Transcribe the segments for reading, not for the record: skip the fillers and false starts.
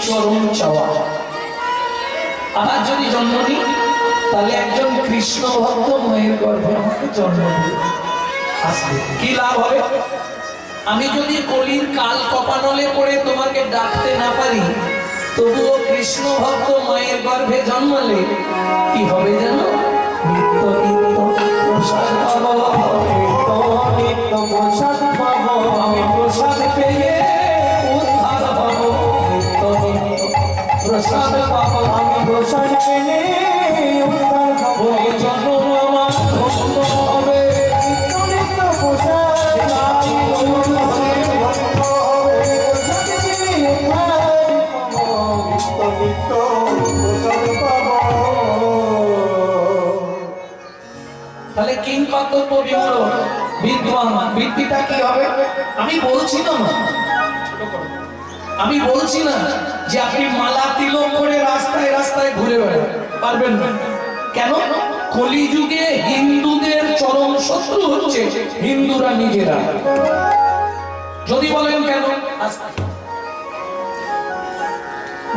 চরম চাওয়া। আবার যদি জন্ম নিই তাহলে একজন কৃষ্ণ ভক্ত মায়ের গর্ভে আমাকে জন্ম দিবে, আসবে কি লাভ হবে? আমি যদি কলির কাল কপানলে পড়ে তোমাকে ডাকতে না পারি, তবুও কৃষ্ণ ভক্ত মায়ের গর্ভে জন্মালে কি হবে জানো? নিত্য নিত্য প্রসাদ পাবো, নিত্য নিত্য প্রসাদ পাবো, আমি প্রসাদ পেয়ে উদ্ধার পাবো। নিত্য নিত্য প্রসাদ পাবো, আমি প্রসাদ পেয়ে উদ্ধার পাবো। এই জন্য আমার ধন্য হবে, নিত্য নিত্য প্রসাদ তাহলে কিং কর্তব্য বিমূঢ় বিদ্বান বৃত্তিটা কি হবে? আমি বলছি না, আমি বলছি না যে আপনি মালা তিলক করে রাস্তায় রাস্তায় ঘুরে বেড়ান, পারবেন না। কেন? কলিযুগে হিন্দুদের চরম শত্রু হচ্ছে হিন্দুরা নিজেরা। যদি বলেন কেন,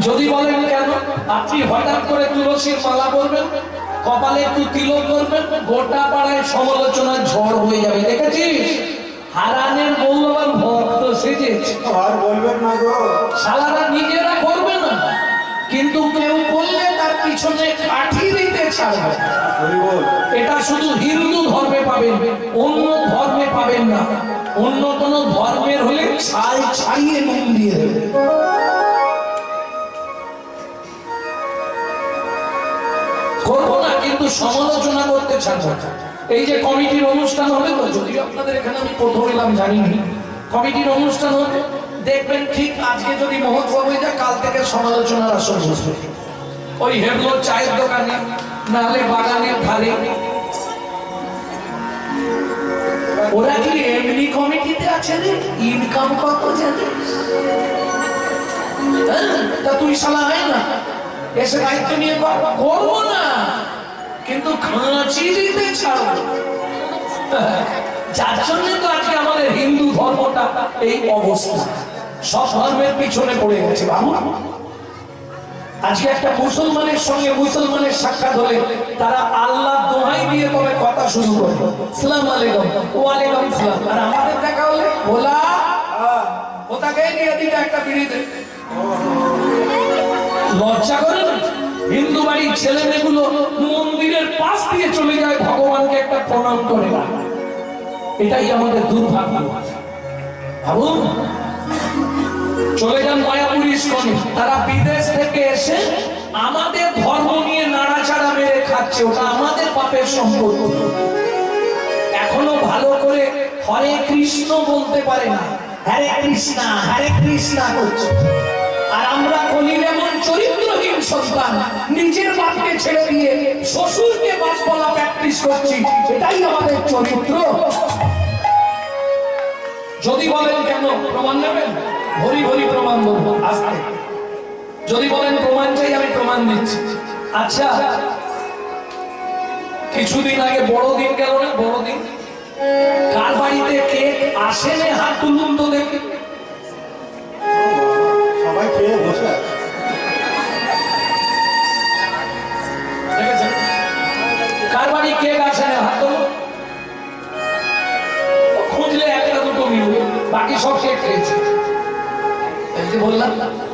যদি বলেন কেন, আপনি হঠাৎ করে তুলসীর মালা পরবেন, কপালে একটু তিলক করবেন, গোটা পাড়ায় সমালোচনার ঝড় হয়ে যাবে। দেখেছিস হারানের মূল্যবান ভক্ত সেজেছে, আর বলবেন না গো, সালারা নিজেরা করবে না, কিন্তু কেউ বললে তার পিছনে কাঠি দিতে ছাড়বে। এটা শুধু হিন্দু ধর্মে পাবেন, অন্য ধর্মে পাবেন না। অন্য কোন ধর্মের হলে ছাই ছাড়িয়ে নুন দিয়ে দেবে। করবো না, কিন্তু সমালোচনা করতে ছাড়বো। এই যে কমিটির অনুষ্ঠান হবে, তো যদিও আপনাদের এখানে আমি প্রথম এলাম জানিনি, কমিটির অনুষ্ঠান হবে, দেখবেন ঠিক আজকে যদি মহোৎসব হয়ে যায়, কাল থেকে সমালোচনার আসর বসবে। ওই হেবলোর চায়ের দোকানে, নাহলে বাগানের ধারে। ওরা কি এমনি কমিটিতে আছে রে? ইনকাম কত জানিস? তা তুই শালা হয় না, এসে দায়িত্ব নিয়ে করবো না, কিন্তু খাঁচি দিতে ছাড়বো। যার জন্য তো আজকে আমাদের হিন্দু ধর্মটা এই অবস্থা, সব ধর্মের পিছনে পড়ে গেছে বাবু। আজকে একটা মুসলমানের সঙ্গে মুসলমানের সাক্ষাৎ হলে তারা আল্লাহ দোহাই দিয়ে তবে কথা শুরু করে, সালাম আলাইকুম, ওয়ালাইকুম সালাম। আর আমাদের দেখা হলে ভোলা ওটাকে নিয়ে দিকে একটা বিড়ি দে। লজ্জা করে না? হিন্দু বাড়ির ছেলে মেয়েগুলো মন্দিরের পাশ দিয়ে চলে যায়, ভগবানকে একটা প্রণাম করে না। এটাই আমাদের দুর্ভাগ্য। ভাবুন, চলে যান মায়াপুর ইস্কনে, তারা বিদেশ থেকে এসে আমাদের ধর্ম নিয়ে নাড়াচাড়া মেরে খাচ্ছে, ওটা আমাদের পাপের সম্পত্তি। এখনো ভালো করে হরে কৃষ্ণ বলতে পারে না, হরে কৃষ্ণা হরে কৃষ্ণা করছে। আর আমরা কলির এমন চরিত্রহীন সন্তান, নিজের বাপকে ছেড়ে দিয়ে শ্বশুরকে বাপ বলা প্র্যাকটিস করছি, এটাই আমাদের চরিত্র। যদি বলেন কেন, প্রমাণ নেবেন? ভরি ভরি প্রমাণ বলবো আজকে। যদি বলেন প্রমাণ চাই, আমি প্রমাণ দিচ্ছি। আচ্ছা, কিছুদিন আগে বড়দিন গেল না, বড়দিন, কার বাড়িতে কেক আসেনে? হাত তুলুন তো দেখি। সবাই খেয়ে বসে দেখেছেন? কার বাড়ি কেক আসে না? হাত তুলুন। খুঁজলে একটা দুটো মিলবে, বাকি সব কেক খেয়েছে। বললাম,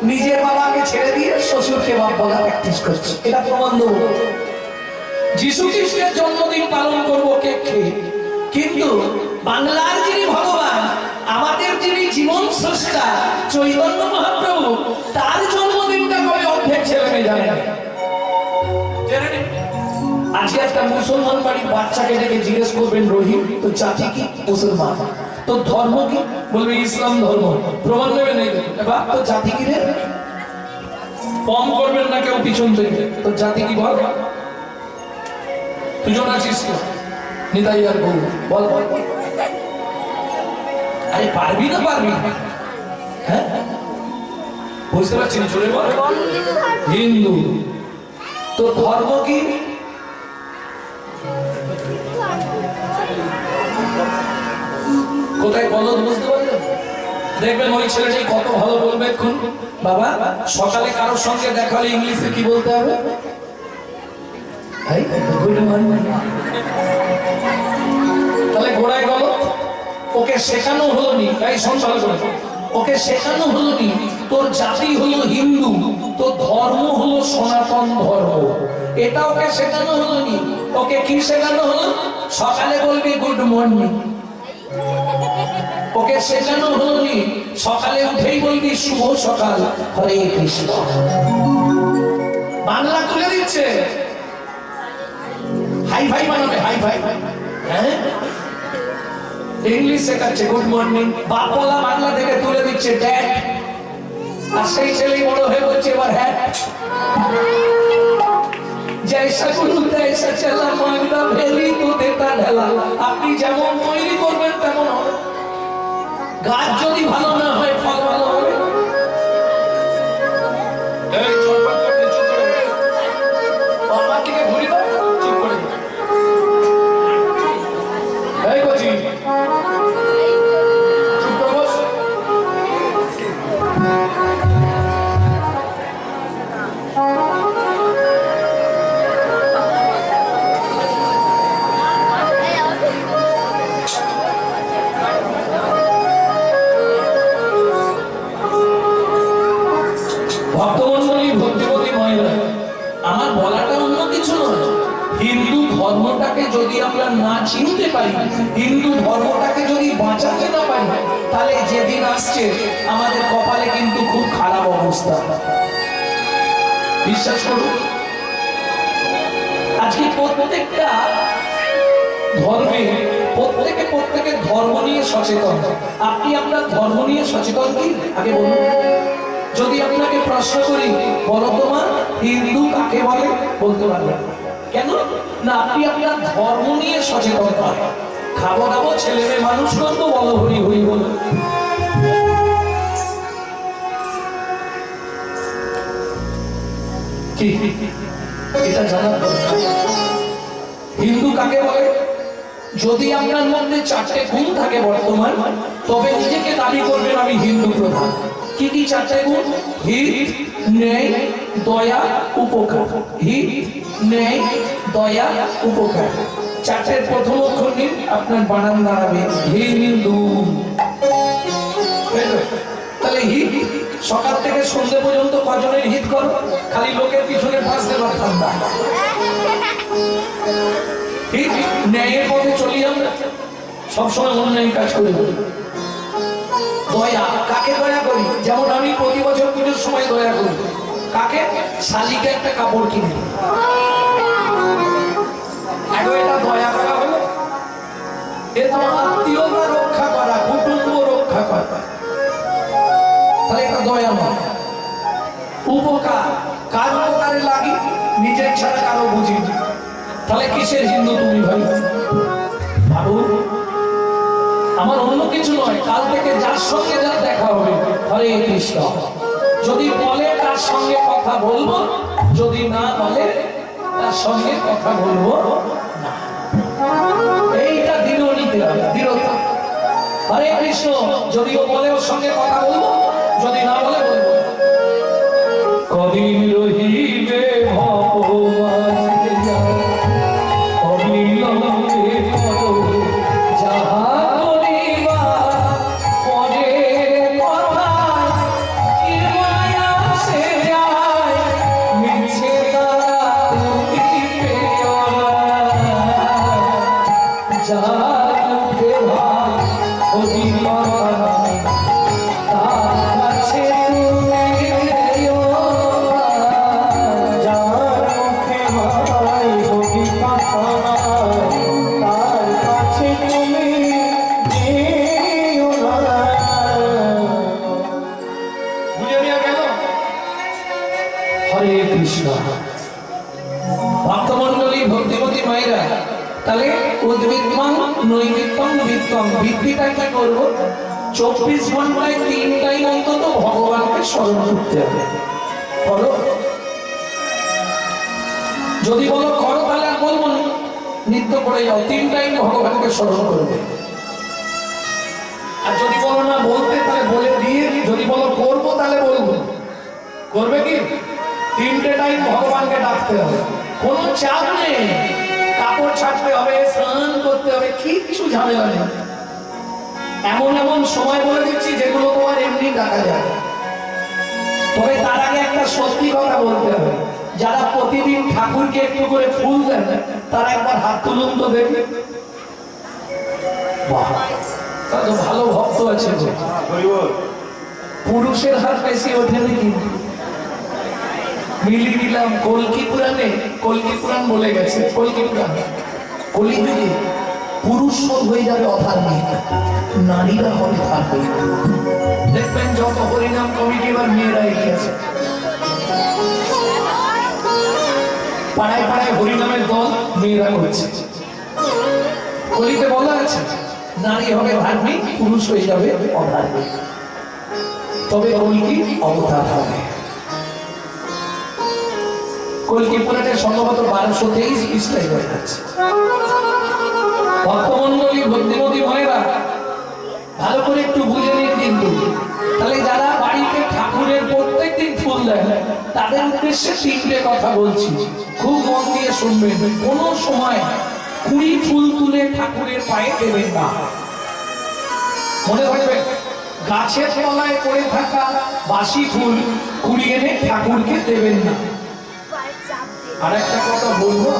নিজের বাবাকে ছেড়ে দিয়ে শ্বশুরকে বাপ বলা প্র্যাকটিস করছে, এটা প্রমাণ দেবো। যিশু খ্রিস্টের জন্মদিন পালন করবো কেক খেয়ে, কিন্তু বাংলার যিনি ভগবান, আমাদের যিনি জীবন স্রষ্টা চৈতন্য মহাপ্রভু, তার জন্মদিনটা কবে অর্ধেক ছেলে মেয়ে জানে না। আজকে একটা মুসলমান বাড়ির বাচ্চাকে ডেকে জিজ্ঞেস করবেন, রহিম তো জাতি কি? মুসলমান। তো ধর্ম কি? বলবে ইসলাম ধর্ম। প্রমাণ নেবেন? এবার তো জাতি কি রে? কম করবেন না কেউ পিছন থেকে, তো জাতি কি বল? তুজন আছিস তো নিতাই আর বল বল। আরে পারবি না, পারবি? হ্যাঁ, বুঝতে পারছি না, চলে বল। হিন্দু। তো ধর্ম কি? কোথায় বলো, বুঝতে পারলেন? দেখবেন ওই ছেলেটাই কত ভালো বলবে। এখন বাবা সকালে কারোর সঙ্গে দেখা হলে ইংলিশে কি বলতে হবে? Good morning. তাহলে গোড়ায় গেল, ওকে শেখানো হলো নি, তাই সংসার করে ওকে শেখানো হলো নি তোর জাতি হলো হিন্দু, তোর ধর্ম হলো সনাতন ধর্ম, এটা ওকে শেখানো হলো নি। ওকে কি শেখানো হলো? সকালে বলবি গুড মর্নিং। ওকে শেখানো হলো নি সকালে উঠেই বলবি শুভ সকাল, হরে কৃষ্ণ। বাংলা তুলে দিচ্ছে, হাই ফাই বানাবে, হাই ফাই। হ্যাঁ, ইংলিশ শেখাচ্ছে গুড মর্নিং। বাপলা বাংলা থেকে তুলে দিচ্ছে ড্যাড, আর সেই ছেলেই বড় হয়ে বলছে এবার হ্যাঁ। জৈসা গুরু তৈসা চেলা, মাগনা ভেলি তো দেতা ঢেলা। আপনি যেমন তৈরি করবেন তেমন হবে। গাছ যদি ভালো না হয় ফল ভালো হবে? এই চটপট করে চুপ করে বাবা থেকে ঘুরি দাও, চুপ করে। এই কোচি চুপ করে বস। ভক্তমন্ডলী, ভক্তিপতি মহিলা, আমার বলাটা অন্য কিছু নয়। হিন্দু ধর্মটাকে যদি আমরা না চিনতে পারি, হিন্দু ধর্মটাকে যদি বাঁচাতে না পারি, তাহলে যেদিন আসছে আমাদের কপালে কিন্তু খুব খারাপ অবস্থা। বিশ্বাস করুন, আজকে প্রত্যেকটা ধর্মে প্রত্যেকের ধর্ম নিয়ে সচেতন। আপনি আপনার ধর্ম নিয়ে সচেতন কি? আগে বলুন। যদি আপনাকে প্রশ্ন করি, বলো তোমার হিন্দু কাকে বলে, বলতে পারবেন কেন? না, আপনি আপনার ধর্ম নিয়ে সচেতন নয়। খাবো দাবো, ছেলে মেয়ে মানুষ করবো, বলো হরি হরি বলো। কি এটা জানার দরকার। হিন্দু কাকে বলে? যদি আপনার মধ্যে চারটে গুণ থাকে বর্তমান, তবে নিজেকে দাবি করবেন আমি হিন্দু প্রধান। কি কি চারটে গুণ? হিত, ন্যায়, দয়া, উপকার। হিত, ন্যায়, দয়া, উপকার। চারটের প্রথম অক্ষর নিন, আপনার বানান দাঁড়াবে হিন্দু। তাহলে হিত, সকাল থেকে সন্ধ্যে পর্যন্ত কজনের হিত করো? খালি লোকের পিছনে ফাঁস দেবার ঠান্ডা। হিত, ন্যায়ের পথে চলি আমরা, সবসময় অন্যায় কাজ করে বলি। দয়া, কাকে দয়া করি? যেমন আমি প্রতি বছর পুজোর সময় দয়া করি কাকে? শালিকে একটা কাপড় কিনে। এটা দয়া করা হলো? এ তো আত্মীয়তা রক্ষা করা, কুটুম্ব রক্ষা করা। তাহলে এটা দয়া নয়। উপকার, কার উপকারে লাগি? নিজের ছাড়া কারো বুঝি। তাহলে কিসের হিন্দু তুমি ভাই? ভাবুন, আমার অন্য কিছু নয়, কাল থেকে যার সঙ্গে যার দেখা হবে হরে কৃষ্ণ। যদি বলে তার সঙ্গে কথা বলবো, যদি না বলে তার সঙ্গে কথা বলবো না। এইটা দৃঢ় নিতে হবে, দৃঢ়তা। হরে কৃষ্ণ, যদিও বলে ওর সঙ্গে কথা বলবো, যদি না বলে বলবো। কদিন রহিবে ভগবান ভক্তমন্ডলী, ভক্তিপতি মায়েরা, তাহলে উদ্ভিদমান নৈমিত্তম বিত্তম, ভিত্তিটা কি করবো? 24 ঘন্টায় 3 টাইম অন্তত ভগবানকে স্মরণ করতে হবে। বলো, যদি বলো করো তাহলে আর বলবো না, নিত্য করে যাও, 3 টাইম ভগবানকে স্মরণ করবে। আর যদি বলো না বলতে, তাহলে বলে দিয়ে, যদি বলো করবো তাহলে বলবো। করবে কি? 3টে টাইম ভগবানকে ডাকতে হবে, কোনো চাপ নেই। কাপড় ছাড়তে হবে, স্নান করতে হবে, কিচ্ছু ঝামেলা নেই। এমন এমন সময় বলে দিচ্ছি যেগুলো তোমার এমনি ডাকা যায়। তবে তার আগে একটা সত্যি কথা বলতে হবে, যারা প্রতিদিন ঠাকুরকে একটু করে ফুল দেন তারা একবার হাত তুলুন তো দেখবে। বাহ, তা তো ভালো ভক্ত আছে। পুরুষের হাত বেশি ওঠেনি কিন্তু। মিলি দিলাম কলকি পুরাণে, কলকি পুরাণ বলে গেছে, কলকি পুরাণ কলিযুগে পুরুষ সব হয়ে যাবে অধার্মিক, নারীরা হবে ধার্মিক। দেখবেন যত হরিনাম কমিটি এবার মেয়েরা এগিয়ে আছে, পাড়ায় পাড়ায় হরিনামের দল মেয়েরা করেছে। কলিতে বলা আছে নারী হবে ধার্মিক, পুরুষ হয়ে যাবে অধার্মিক। তবে কলকি অবতার হবে। কলকি পুরাণের সম্ভবত 1223 পৃষ্ঠায় হয়ে যাচ্ছে। ভক্তমন্ডলী ভক্তিমতী মায়েরা ভালো করে একটু বুঝে নিন কিন্তু। তাহলে যারা বাড়িতে ঠাকুরের প্রত্যেকদিন ফুল দেন তাদের উদ্দেশ্যে 3টে কথা বলছি, খুব মন দিয়ে শুনবেন। কোনো সময় কুড়ি ফুল তুলে ঠাকুরের পায়ে দেবেন না। মনে রাখবেন, গাছের তলায় পড়ে থাকা বাসি ফুল কুড়িয়ে এনে ঠাকুরকে দেবেন না। আর একটা কথা বলবো,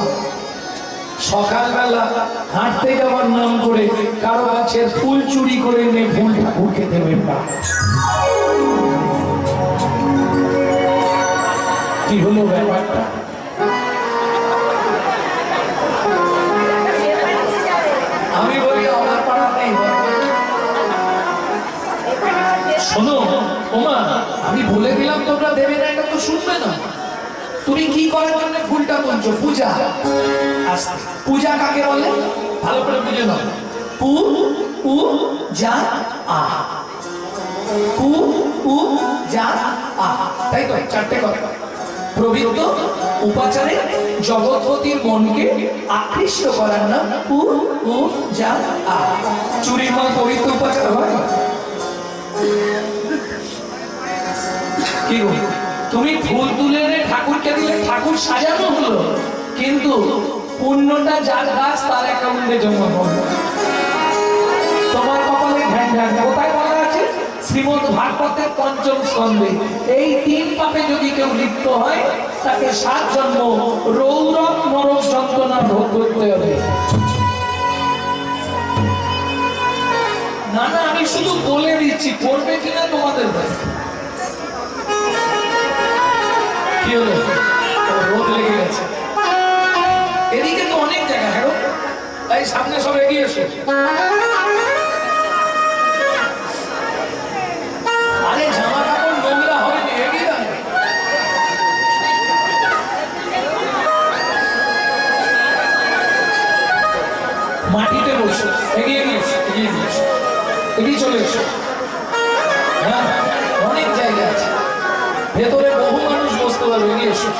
সকালবেলা হাঁটতে যাওয়ার নাম করে কারো গাছের ফুল চুরি করে এনে ফুল ঠাকুরকে দেবেন না। কি হলো ব্যাপারটা? আমি বলি আমার পাড়া নেই। শোনো ওমা, আমি বলে দিলাম তোমরা দেবে না, এটা তো শুনবে না। তুমি কি করার জন্য ফুলটা তুলছো? পূজা। পূজা কাকে বলে ভালো করে বুঝে নাও। পু উ যা আ, পু উ যা আ, তাই তো? 4টে কথা। প্রবৃত্ত উপাচারে জগৎপতির মনকে আকৃষ্ট করার নাম পু উ যা আ। চুরির মাল পবিত্র উপাচার হয়? কি গো, তুমি ফুল তুলে এনে ঠাকুরকে দিলে ঠাকুর সাজানো হলো, কিন্তু পুণ্যটা যার গাছ তার অ্যাকাউন্টে জমা করবে। তোমার কপালে ধ্যান ধ্যান। কোথায় বলা আছে? শ্রীমদ ভাগবতের 5ম স্কন্ধে এই 3 পাপে যদি কেউ লিপ্ত হয় তাকে 7 জন্ম রৌরব নরক যন্ত্রণা ভোগ করতে হবে। না না, আমি শুধু বলে দিচ্ছি, করবে কিনা তোমাদের ভাই। কি হলো? রোদ লেগে গেছে এদিকে তো অনেক জায়গা। হ্যাঁ, তাই সামনে সব এগিয়ে এসো। আরে জামা কাপড় নোংরা হবে না, এগিয়ে যাবে। মাটিতে বসো, এগিয়ে গিয়েছো, এগিয়ে গিয়েছো, এগিয়ে চলে এসো। হ্যাঁ, অনেক জায়গা আছে, ভেতরে বহু মানুষ বসতে পারবে, এগিয়ে এসো।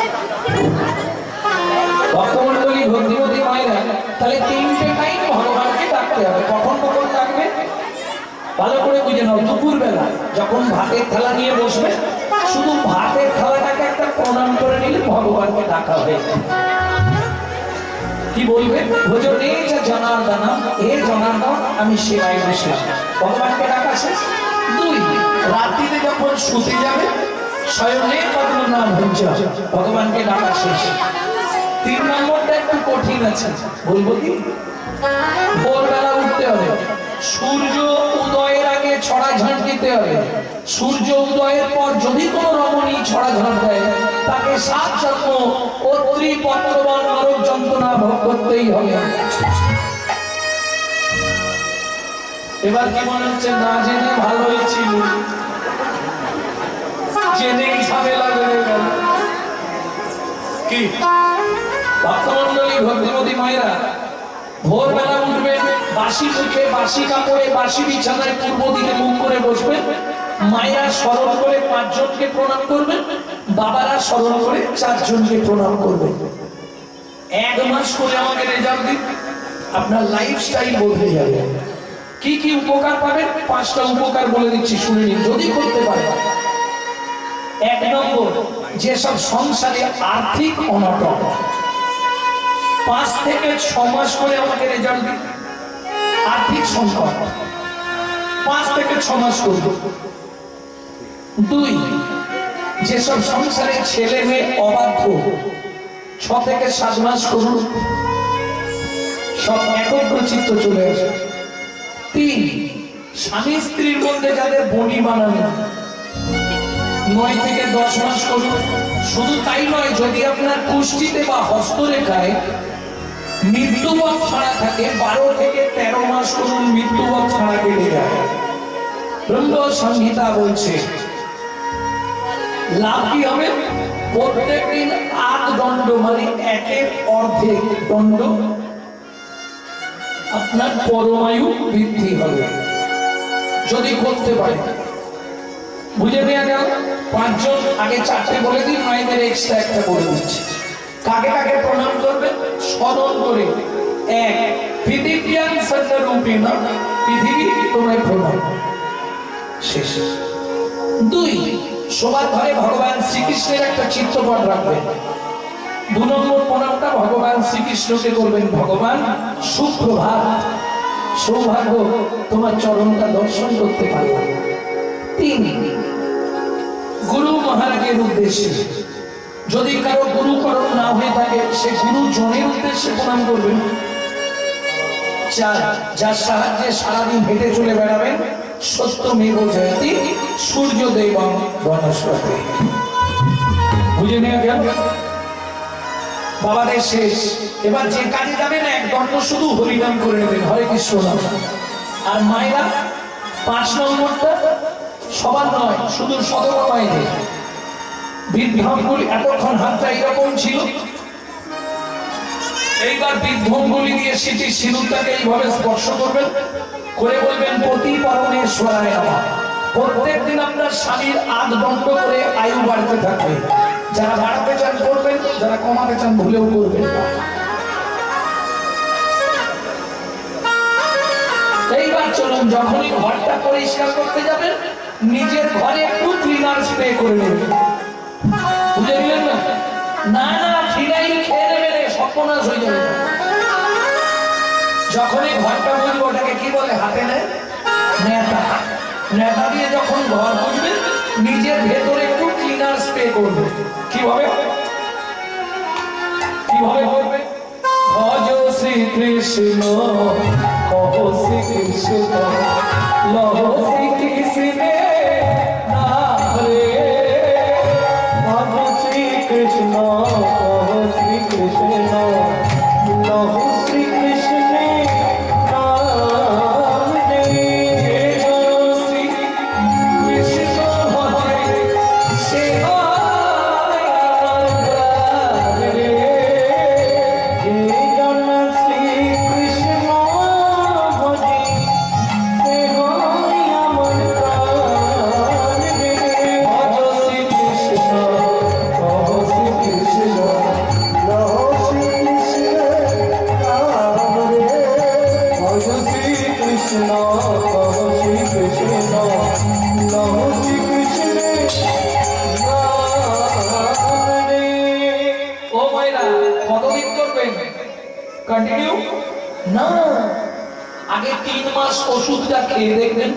ভক্তমন্ডলী ভক্তিমতী মায়েরা, তাহলে 3টে টাইম ভগবানকে ডাকতে হবে। কখন কখন ডাকবে ভালো করে বুঝে নাও। দুপুর বেলা যখন ভাতের থালা নিয়ে বসবে, শুধু ভাতের থালাটাকে একটা প্রণাম করে নিলে ভগবানকে ডাকা হবে। কি বলবে? ভোজনে যা জনার্দন, হে জনার্দন আমি সেবায় বসলাম, ভগবানকে ডাকা শেষ। 2, রাত্রিতে যখন শুতে যাবে শয়নে পদ্মনা ভঞ্জ, ভগবানকে ডাকা শেষ। 3 নম্বরটা একটু কঠিন আছে, বলবো কি? ভোরবেলা উঠতে হবে, সূর্য উদয়ের আগে ছড়া ঝাঁট দিতে হবে। সূর্য উদয়ের পর যদি কোনো রমণী ছড়া ঝাঁট দেয় তাকে 7 জন্ম অত্রি পত্রবন নরক যন্ত্রণা ভোগ করতেই হবে। এবার কি মনে হচ্ছে? না জেনে ভালোই ছিল, জেনেই ঝামেলা বেড়ে গেল। কি ভক্তমন্ডলী ভক্তিমতী মায়েরা, ভোরবেলা উঠবেন, বাসি মুখে, বাসি কাপড়ে, বাসি বিছানায় পূর্ব দিকে মুখ করে বসবেন। মায়েরা স্মরণ করে 5 জনকে প্রণাম করবেন, বাবারা স্মরণ করে 4 জনকে প্রণাম করবেন। 1 মাস করে আমাকে রেজাল্ট দিন, আপনার লাইফস্টাইল বদলে যাবে। কি কি উপকার পাবেন? 5টা উপকার বলে দিচ্ছি, শুনে নিন। যদি করতে পারেন এক নম্বর, যেসব সংসারে আর্থিক অনটন, 5 থেকে 6 মাস করে আমাকে রেজাল্ট দিন। আর্থিক সংকট 5 থেকে 6 মাস করব। 2, যেসব সংসারে ছেলে মেয়ে অবাধ্য, 6 থেকে 7 মাস করুন, সব একগ্রচিত্ত চলে আসে। 3, স্বামী স্ত্রীর মধ্যে যাদের বনি বানানো, 9 থেকে 10 মাস করুন। শুধু তাই নয়, যদি আপনার কুষ্ঠিতে বা হস্তরেখায় মৃত্যুবক ছাড়া থাকে, 12 থেকে 13 মাস করুন, মৃত্যুবক ছাড়া কেটে যায়। ব্রহ্ম সংহিতা বলছে লাভ কি হবে? প্রত্যেক দিন 8 দণ্ড, মানে 1-এর অর্ধেক দণ্ড আপনার পরমায়ু বৃদ্ধি হবে যদি করতে পারে। বুঝে নেওয়া গেল? 5 জন, আগে 4টে বলে দিন, মায়েদের এক্সট্রা একটা বলে দিচ্ছি। কাকে কাকে প্রণাম করবেন স্মরণ করে। 1, পৃথিবীয়াং সর্বরূপেণ, পৃথিবী তোমায় প্রণাম, শেষ। 2, সবার ঘরে ভগবান শ্রীকৃষ্ণের একটা চিত্রপট রাখবেন। 2 নম্বর প্রণামটা ভগবান শ্রীকৃষ্ণকে করবেন, ভগবান সুপ্রভাত, সৌভাগ্য তোমার চরণটা দর্শন করতে পারলাম। 3, গুরু মহারাজের উদ্দেশ্যে, যদি কারো গুরুকরণ না হয়ে থাকে সে গুরুজনের উদ্দেশ্যে প্রণাম করবেন। 4, যার সাহায্যে সারাদিন হেঁটে চলে বেড়াবেন, সত্যমেব জয়তি সূর্যদেবং বনস্পতি। বুঝে নেওয়া গেল? বাবাদের শেষ। এবার যে কাজে যাবেন 1 দণ্ড শুধু হরিনাম করে নেবেন, হরে কৃষ্ণ নাম। আর মায়েরা 5 নম্বরটা সবার নয়, শুধু সদবা মায়েদের। বৃদ্ধাঙ্গুলি, এতক্ষণ হাতটা এরকম ছিল, এইবার বৃদ্ধাঙ্গুলি দিয়ে স্মৃতির সিঁদুরটাকে এইভাবে স্পর্শ করবেন, করে বলবেন পতি পরমেশ্বরায় নমঃ। প্রত্যেকদিন আপনার স্বামীর 8 দণ্ড করে আয়ু বাড়তে থাকবে। যারা বাড়াতে চান করবেন, যারা কমাতে চান ভুলেও করবেন না। এইবার চলুন, যখনই ঘরটা পরিষ্কার করতে যাবেন, নিজের ঘরে একটু ক্লিনার স্প্রে করে নেবেন। বুঝে নিলেন না? না না, ফিনাইল খেয়ে নেবেন, সর্বনাশ হয়ে যাবে। যখনই ঘরটা বুঝবো, ওটাকে কি বলে হাতে নেয়, নেতা। নেতা দিয়ে যখন ঘর বুঝবেন, নিজের ভেতরে একটু ক্লিনার স্প্রে করবে। কিভাবে কিভাবে করবে? ভজ শ্রীকৃষ্ণ, কহ শ্রীকৃষ্ণ, লহ শ্রীকৃষ্ণে নাম রে। ভজ শ্রীকৃষ্ণ, কহ শ্রীকৃষ্ণ, লহ শ্রীকৃষ্ণে নাম রে। শ্রীকৃষ্ণ ভজে সে কন্টিনিউ না, আগে 3 মাস ওষুধটা খেয়ে দেখবেন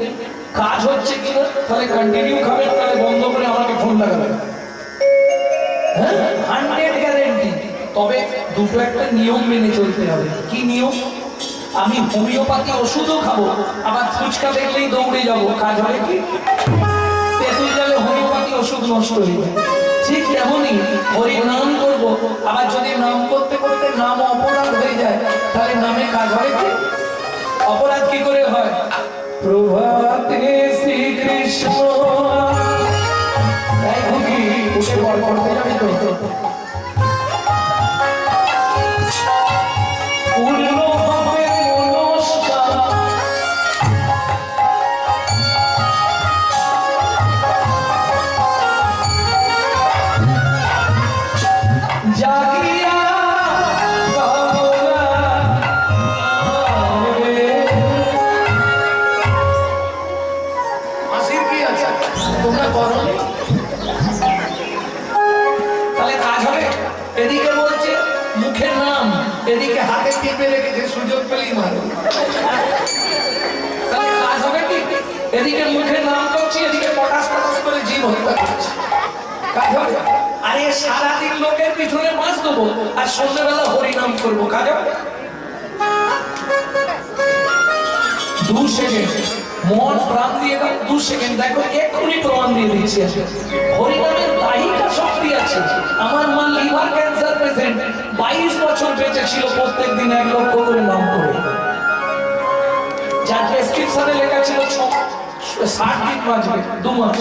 কাজ হচ্ছে কিনা, তাহলে কন্টিনিউ খাবেন, তাহলে বন্ধ করে আমাকে ফোন লাগাবেন। হ্যাঁ, 100 গ্যারান্টি। তবে দুটো একটা নিয়ম মেনে চলতে হবে। কি নিয়ম? আমি হোমিওপ্যাথি ওষুধও খাবো, আবার ফুচকা দেখলেই দৌড়ে যাবো, কাজ হবে কি? তেঁতুল জলে হোমিওপ্যাথি ওষুধ নষ্ট হয়ে যায়। ঠিক তেমনই হরি নাম করবো, আবার যদি নাম করতে করতে নাম অপরাধ হয়ে যায়, তাহলে নামে কাজ হয় কি? অপরাধ কি করে হয়? প্রভাতে শ্রীকৃষ্ণ, তাই ভুগি উঠে বল করতে যাবি তো। এদিকে বলছে মুখে নাম, এদিকে হাতে টিপে রেখেছে সুযোগ পেলেই মারো। তাহলে কাজ হবে কি? এদিকে মুখে নাম করছি, এদিকে পটাশ পটাশ করে জীব হত্যা করছি, কাজ হবে? আরে সারাদিন লোকের পিছনে মাছ দেবো আর সন্ধ্যেবেলা হরিনাম করবো, কাজ হবে? 2 সেকেন্ড মন প্রাণ দিয়ে দাও, 2 সেকেন্ড দেখো, এক্ষুনি প্রমাণ দিয়ে দিচ্ছি। হরিনামের দাহিকা শক্তি আছে। আমার মা লিভার ক্যান্সার পেশেন্ট, 22 বছর বেঁচে ছিল, প্রত্যেক দিন 1 লক্ষ করে নাম করে, যার প্রেসক্রিপশনে লেখা ছিল 60 দিন বাঁচবে, 2 মাস,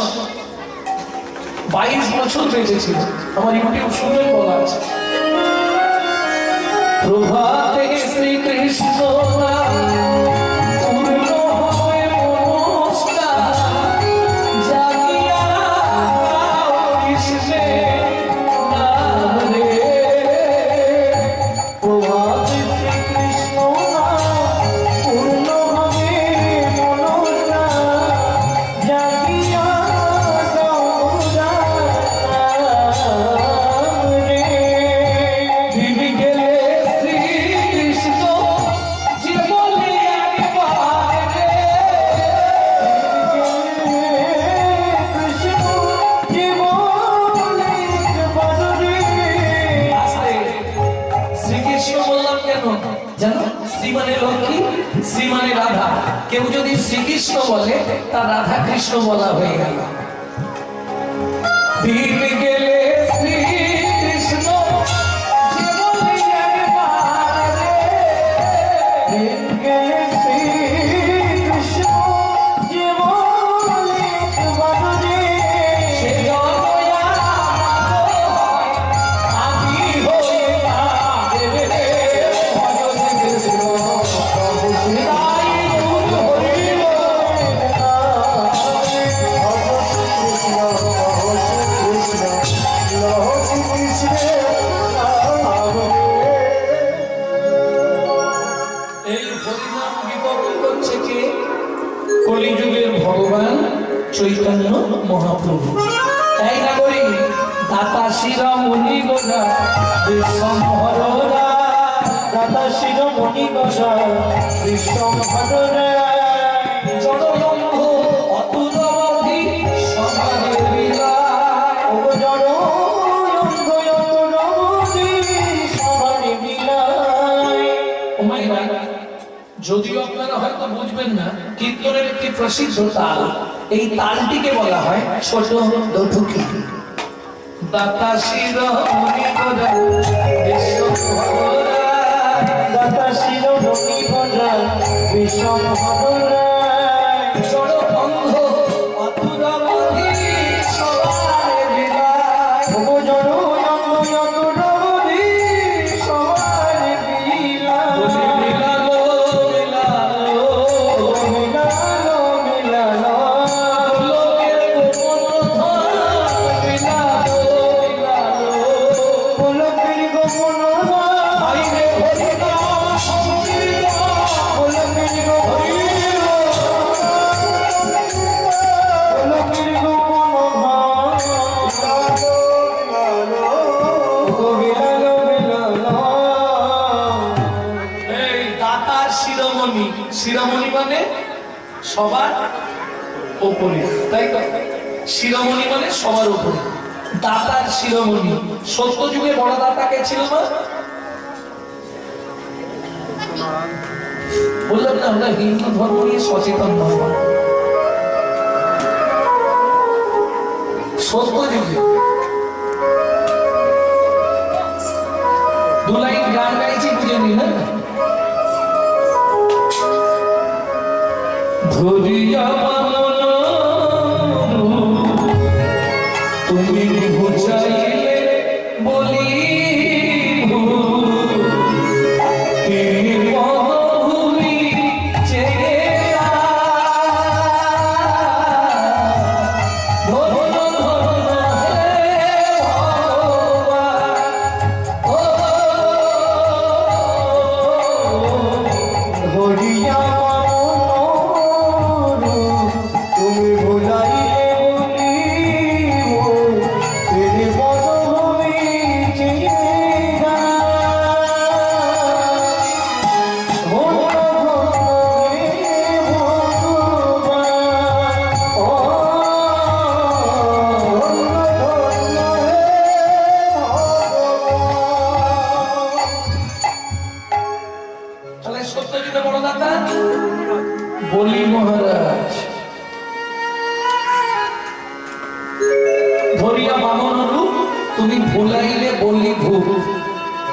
22 বছর বেঁচে ছিল। আমার ইউটিউব শুনে বলা আছে। প্রভাতে শ্রীকৃষ্ণ কেউ যদি শ্রীকৃষ্ণ বলে তার রাধা কৃষ্ণ বলা হয়ে গেল। দিন গেলে শ্রীকৃষ্ণ জীবনে একবার রে, দিন গেলে শ্রীকৃষ্ণ জীবনে একবার রে, সে যতই আমি হয়ে যাবে রে, ভজন কৃষ্ণ প্রভু শ্রীরাম। কলিযুগের ভগবান চৈতন্য মহাপ্রভু। তাই না করি দাতা শিরোমণি গোরা বিশ্বম্ভরা, দাতা শিরোমণি গোরা বিশ্বম্ভরা, জড়য়ঙ্গ অতুলমধি সমাজের বিলায়, ও জড়য়ঙ্গ অতুলমধি সমাজের বিলায়। ও মাই গড, যদিও আপনারা হয়তো বুঝবেন না, কীর্তনের একটি প্রসিদ্ধ তাল, এই তালটিকে বলা হয় ছোট দধুকি। দাতা শিরোমণি গোরা বিশ্বম্ভরা, দাতা শিরোমণি গোরা বিশ্বম্ভরা, জড়ভঙ্গ অতুলমধি সবার বিলায়, ও জড়ভঙ্গ অতুলমধি সবার বিলায়। শিরোমণি মানে সবার উপরে, তাই তো? শিরোমণি মানে সবার উপরে, দাতার শিরোমণি। সত্য যুগে বড় দাতা কে ছিল না? বললাম না, আমরা হিন্দু ধর্ম নিয়ে সচেতন নয়। সত্য যুগে 2 লাইন গান গাইছি, বুঝে নি না? ধরিয়া তুমি বুঝাইলে বলি ভুলি চেয়ে ধন্য ধন্য তুমি ভুলাইলে বলি ভূপ,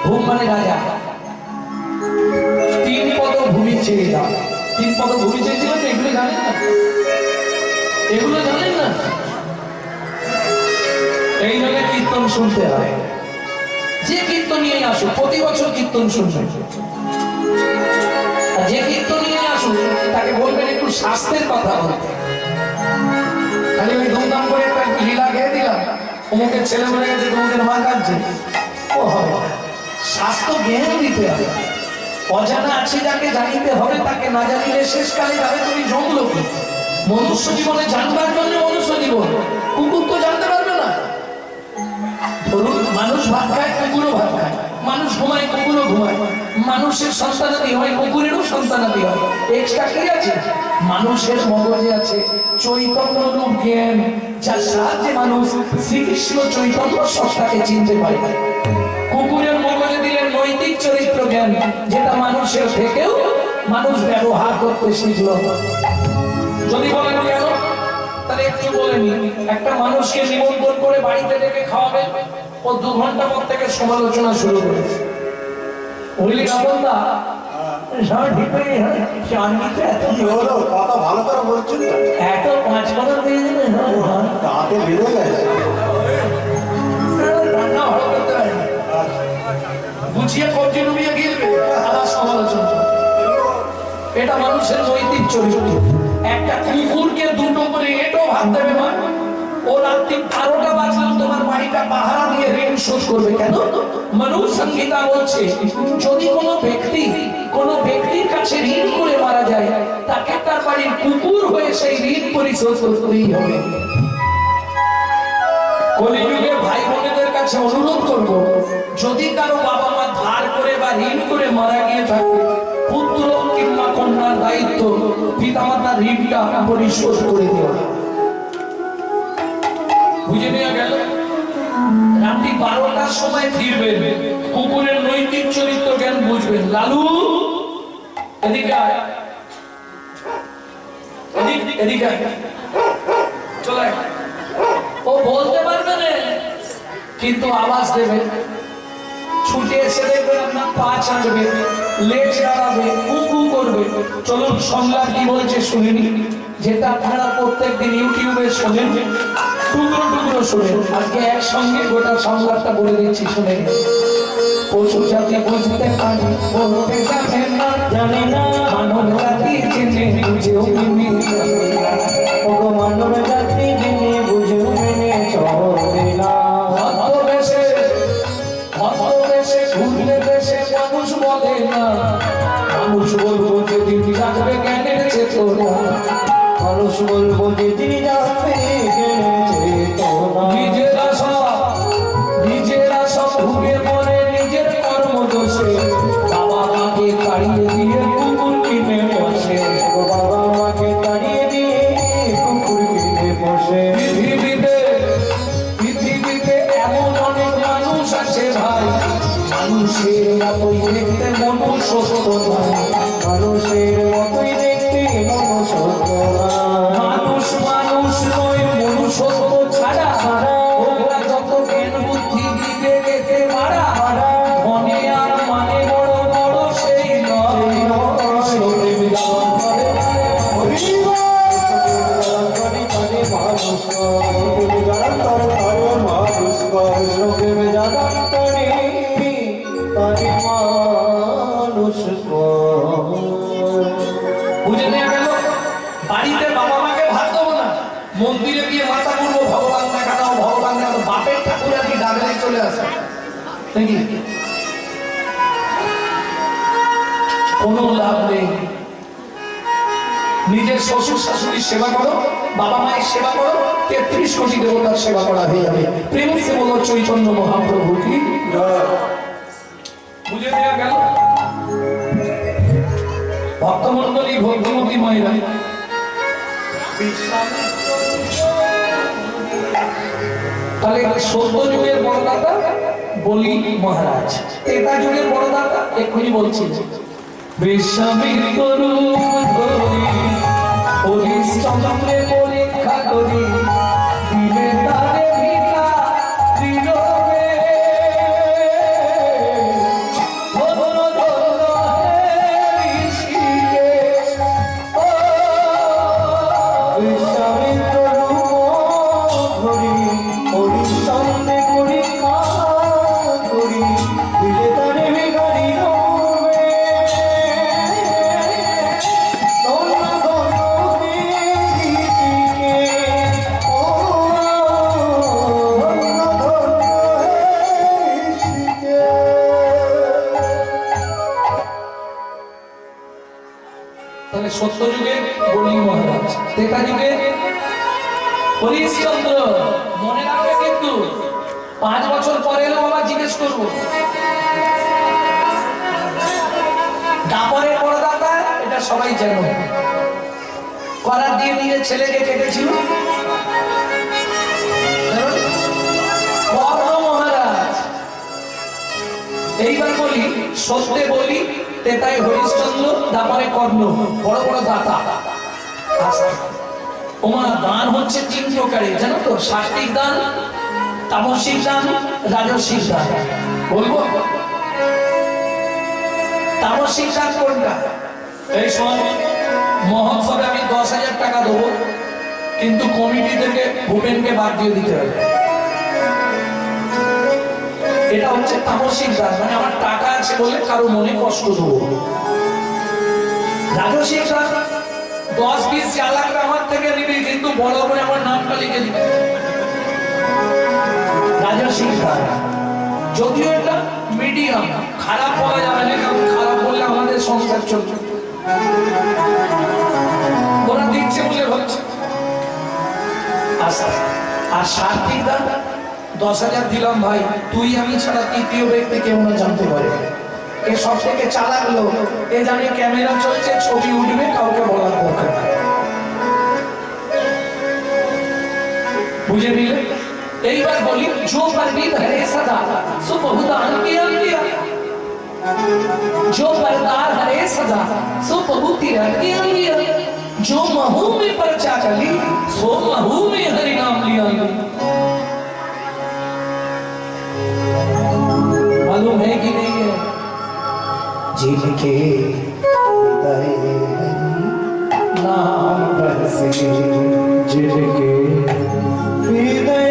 ভূপ মানে রাজা। 3 পদ ভূমি চেয়ে দাও। 3 পদ ভূমি চেয়েছিলেন, এগুলো জানেন না? এগুলো জানেন না? এই জন্য কীর্তন শুনতে হয়। যে কীর্তন নিয়ে আসুক, প্রতি বছর কীর্তন শুনবেন। আর যে কীর্তন নিয়ে আসুক তাকে বলবেন একটু স্বাস্থ্যের কথা বলতে। খালি ওই ধুমধাম করে একটা লীলা খেয়ে দিলাম, অমুকের ছেলে মরে গেছে, তোমাদের মা কাঁদছে, ও হবে না। স্বাস্থ্য জ্ঞান দিতে হবে। অজানা আছে যাকে জানিতে হবে, তাকে না জানিলে শেষকালে যাবে তুমি জঙ্গলকে। মনুষ্য জীবনে জানবার জন্য মনুষ্য জীবন, কুকুর তো জানতে পারবে না। ধরুন মানুষ ভাত খায়, কুকুরও ভাত খায়, মানুষ ঘুমায়, কুকুরও ঘুমায়, মানুষের সন্তানাদি হয়, কুকুরেরও সন্তানাদি হয়। এক্সট্রা কি আছে? মানুষের মগজে আছে চৈতন্য রূপ জ্ঞান, যার সাহায্যে মানুষ শ্রীকৃষ্ণ চৈতন্য সত্তাকে চিনতে পারে। কুকুরের মগজে দিলেন নৈতিক চরিত্র জ্ঞান, যেটা মানুষের থেকেও মানুষ ব্যবহার করতে শিখল। যদি বলেন কেন, তাহলে একটু বলে নি। একটা মানুষকে নিমন্ত্রণ করে বাড়িতে ডেকে খাওয়াবে, ও 2 ঘন্টা পর থেকে সমালোচনা শুরু করেছে। বুঝলি কাপড়দা, কথা ভালো করে বলছেন না, এত 5 কথা দিয়ে দেবে, তাতে বেড়ে গেছে। রান্না ভালো করতে হয় না, গুছিয়ে কবজি ডুবিয়ে গিলবে, আবার সমালোচনা। এটা মানুষের নৈতিক চরিত্র। একটা কুকুরকে 2টো করে এটো ভাত দেবে মা, ও রাত্রি 12টা বাজলেও তোমার বাড়িটা পাহারা দিয়ে ঋণ শোধ করবে। কেন? মানুষ সংহিতা বলছে, যদি কোনো ব্যক্তির কাছে ঋণ করে মারা যায়, তাকে তার বাড়ির কুকুর হয়ে সেই ঋণ পরিশোধ করতেই হবে। কলিযুগে ভাই বোনেদের কাছে অনুরোধ করব, যদি কারো বাবা মা ধার করে বা ঋণ করে মারা গিয়ে থাকে, পুত্র কিংবা কন্যার দায়িত্ব পিতামাতার ঋণটা পরিশোধ করে দেওয়া। বুঝে নেওয়া গেল? রাত্রি 12টার সময় ফিরবেন, কুকুরের নৈতিক চরিত্র জ্ঞান বুঝবেন। লালু এদিকে আয়, এদিকে আয়, চলে আয়। ও বলতে পারবে না, কিন্তু আওয়াজ দেবে। ছুটে এসে দেখবেন আপনার পা চাঁদবে, লেজ দাঁড়াবে, কুকু করবে। চলুন সংলাপ কি বলছে শুনিনি, যেটা আপনারা প্রত্যেকদিন ইউটিউবে শোনেন, টুকরো টুকরো শোনেন। আজকে একসঙ্গে গোটা সংলাপটা বলে দিচ্ছি, শুনে পশু জাতি বুঝতে পারি, বলতে জানে না, জানে না। মানব জাতি জেনে বুঝেও মেনে চলে না, মানব জাতি জেনে বুঝেও মেনে চলে না। ভদ্রবেশে ঘুরলে দেশে মানুষ বলে না, মানুষ বলবো যেদিন জাগবে জ্ঞানের চেতনা, মানুষ বলবো যেদিন জাগবে জ্ঞানের চেতনা। নিজেরা সব ভুগে মরে নিজের কর্ম দোষে, বাবা মাকে তাড়িয়ে দিয়ে কুকুর কিনে বসে, বাবা মাকে তাড়িয়ে দিয়ে কুকুর কিনে বসে। পৃথিবীতে এমন অনেক মানুষ আছে ভাই, মানুষের মতোই দেখতে মনুষ্য নয়, মানুষের মতোই দেখতে মনুষ্য নয়। মানুষ নয়, মনুষ্য ছাড়া ওরা যত জ্ঞান বুদ্ধি দিতে গেতে মারা, মনে আর মানে বড় বড় সেই নয়। বুঝে নেওয়া গেল? বাড়িতে বাবা মাকে ভাত দেবো না, মন্দিরে গিয়ে মাথা করবো, ভগবান দেখা দাও, ভগবান দেখা দাও। বাপের ঠাকুর আর কি ডাকলেই চলে আসে নাকি? কোনো লাভ নেই। নিজের শ্বশুর শাশুড়ির সেবা করো, বাবা মায়ের সেবা করো, 33 কোটি দেবতার সেবা করা হয়ে যাবে। প্রেম সে বলো চৈতন্য মহাপ্রভু কি। বুঝে দেওয়া গেল? ভক্তমন্ডলী, ভক্তিমতী মায়েরা, তাহলে সত্য যুগের বড়দাতা বলি মহারাজ, ত্রেতা যুগের বড়দাতা এক্ষুনি বলছি বিশ্বামিত্র ধরি, হরিশ্চন্দ্রে পরীক্ষা করি, দিলে তারে ভিক্ষা দিল বে সত্য যুগে বলি মহারাজ, ত্রেতা যুগে হরিশ্চন্দ্র। মনে রাখবে কিন্তু 5 বছর পরে এলেও আবার জিজ্ঞেস করবো। দাপরের বড়দাতা এটা সবাই জানো, করার দিয়ে নিজের ছেলেকে কেটেছিল কর্ণ মহারাজ। এইবার বলি সত্যে বলি, তেতাই হরিশ্চন্দ্র, দাপরে কর্ণ, বড় বড় দাতা। ওমা দান হচ্ছে 3 প্রকারের জানো তো? সাত্বিক দান, তামসিক দান, রাজসিক দান। বলবো তামসিক দান কোনটা? এই সময় মহোৎসবে আমি 10,000 টাকা দেবো, কিন্তু কমিটি থেকে ভূপেনকে বাদ দিয়ে দিতে হবে। এটা হচ্ছে তামসিক দান, মানে আমার টাকা আছে বলে কারো মনে কষ্ট দেবো। রাজসিক দান 10-20 4 লাখ আমার থেকে নিবি, কিন্তু বড় করে আমার নামটা লিখে দিবি। রাজসিক দান যদিও এটা মিডিয়াম, খারাপ বলা যাবে না, কারণ খারাপ বললে আমাদের সংসার চলবে। ওরা দিচ্ছে বলে হচ্ছে। আর সাত্বিক দান 10,000 দিলাম ভাই, তুই আমি ছাড়া তৃতীয় ব্যক্তি কেউ না জানতে পারে। এ সব থেকে চালাক লোক, এ জানে ক্যামেরা চলছে, ছবি উঠবে, কাউকে বলার দরকার নাই। বুঝে নিলে? এইবার বলি जो परवीत है सदा सो बहुदान किया किया, जो परदार है सदा सो बहुत किया किया, जो महू में परचा चली सो महू में हरि नाम लिया। मालूम है कि नहीं है? जिनके हृदय नाम बरसे, जिनके हृदय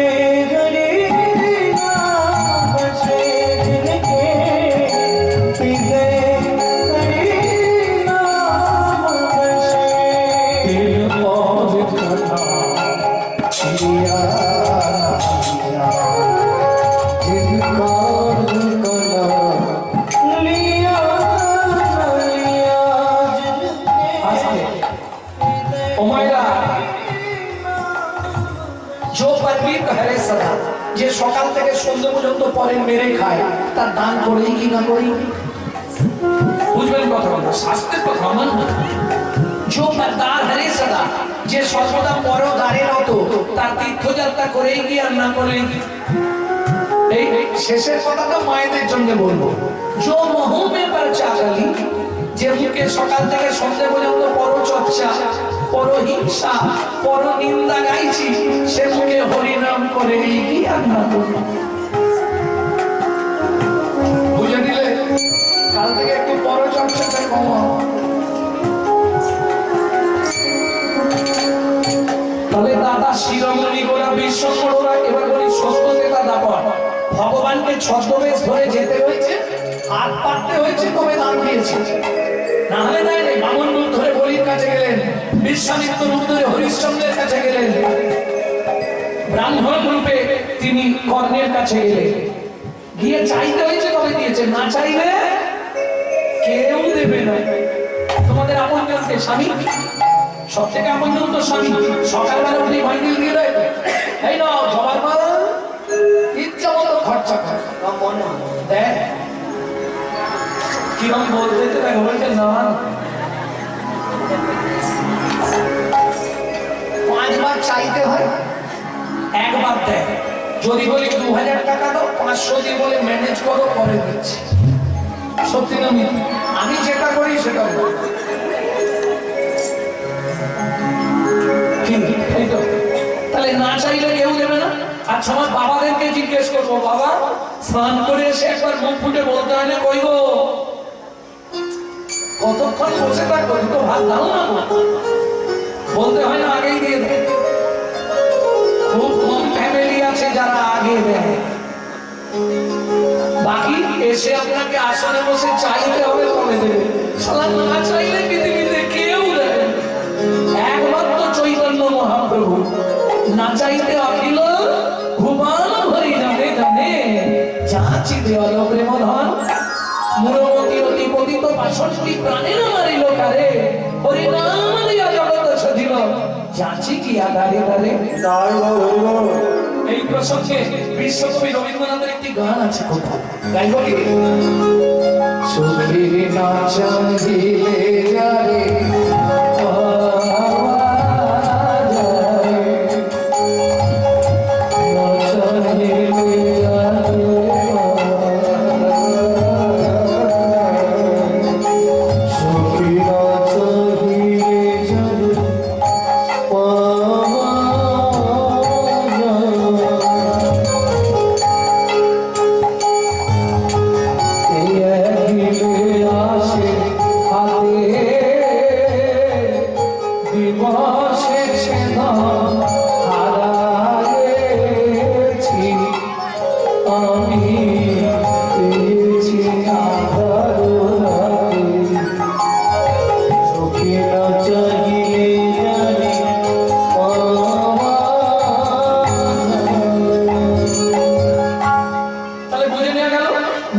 যে সকাল থেকে সন্ধ্যে পর্যন্ত পরে মেরে খায়, তার দান করেই কি না করেই? বুঝবেন কথা বলবো, শাস্ত্রের কথা আমার। जो परदार हरे सदा, যে সর্বদা পরদারের মতো, তার তীর্থযাত্রা করেই কি আর না করেই। এই শেষের কথাটা মায়েদের জন্য বলবো। जो महू में परचा चली, যে মুখে সকাল থেকে সন্ধ্যে পর্যন্ত পরচর্চা, পরহিংসা, পরনিন্দা গাইছি, সে মুখে হরিনাম করে কি আর না করি। বুঝে নিলে? কাল থেকে একটু পরচর্চাটা কমাও। তবে দাদা শিরোমণি গোরা বিশ্বকর্মা। এবার বলি সত্যতেতা দাপর, ভগবানকে ছদ্মবেশ ধরে যেতে হয়েছে, হাত পাততে হয়েছে, তবে দান দিয়েছে। না হলে দেয় নেই। বামন রূপ ধরে বলির কাছে গেলেন, বিশ্বামিত্র রূপ ধরে হরিশ্চন্দ্রের কাছে গেলেন, ব্রাহ্মণ রূপে তিনি কর্ণের কাছে গেলেন। গিয়ে চাইতে হয়েছে, তবে দিয়েছে। না চাইলে কেউ দেবে না। তোমাদের আপনজনকে, স্বামী সব থেকে আপনজন তো স্বামী। সকালবেলা উঠে বান্ডিল দিয়ে দেয়, এই নাও জবার মাল, ইচ্ছা মতো খরচা কর, দেখ কিরম বলতে বলছে না। 5 বার চাইতে হয়, একবার দেয়। যদি বলি 2000 টাকা দাও, 500 দিয়ে বলে ম্যানেজ করো, পরে দিচ্ছি। সত্যি না মিথ্যা? আমি যেটা করি সেটা তাহলে না চাইলে কেউ দেবে না। আচ্ছা, আমার বাবাদেরকে জিজ্ঞেস করবো, বাবা স্নান করে এসে একবার মুখ ফুটে বলতে হয় না, কই গো কতক্ষণ বসে থাকবো, তো ভাত দাও না, বলতে হয় না, আগেই দিয়ে দেয়। খুব কম ফ্যামিলি আছে যারা আগে দেয়, বাকি এসে আপনাকে আসনে বসে চাইতে হবে, তবে দেবে। সালা না চাইলে পৃথিবীতে কেউ দেবে। একমাত্র চৈতন্য মহাপ্রভু, না চাইতে অখিল ভুবন ভরি জানে জানে, যাচি দেওয়াল প্রেম ধন মূলমতি অতি পতিত বাসন্তী প্রাণের মারিল কারে হরিনাম দিয়া জগৎ সধিল যাচি কি আধারে ধারে। তাই বল, হরি বল। এই প্রসঙ্গে বিশ্বকবি রবীন্দ্রনাথের একটি গান আছে, কোথাও গাইব কি? সুখী না চাহিলে যারে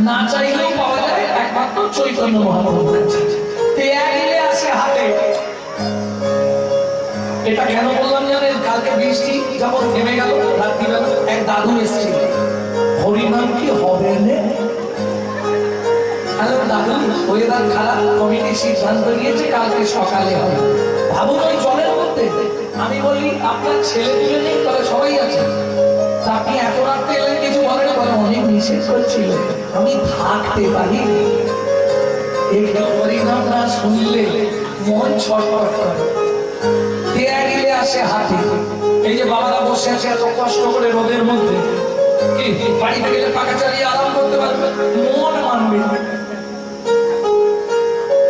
না চাইলেও পাওয়া যায় একমাত্র চৈতন্য মহাপ্রভুর কাছে। তেয়া গেলে আসে হাতে। এটা কেন বললাম জানেন? কালকে বৃষ্টি যখন থেমে গেল রাত্রিবেলা এক দাদু এসেছিল, হরিনাম কি হবে না? দাদু ওয়েদার খারাপ, কমিটি সিদ্ধান্ত নিয়েছে কালকে সকালে হবে। ভাবুন ওই জলের মধ্যে। আমি বলি আপনার ছেলে তুলে নেই, তাহলে সবাই আছে, আপনি এত রাত্রে এলেন কিছু বলেন? বলে অনেক নিষেধ করছিল, আমি থাকতে পারি একটু হরিনাম না শুনলে মন ছটফট করে। তেয়া গেলে আসে হাতে। এই যে বাবারা বসে আছে এত কষ্ট করে রোদের মধ্যে, কি বাড়িতে গেলে পাকা চালিয়ে আরাম করতে পারবে? মন মানবে।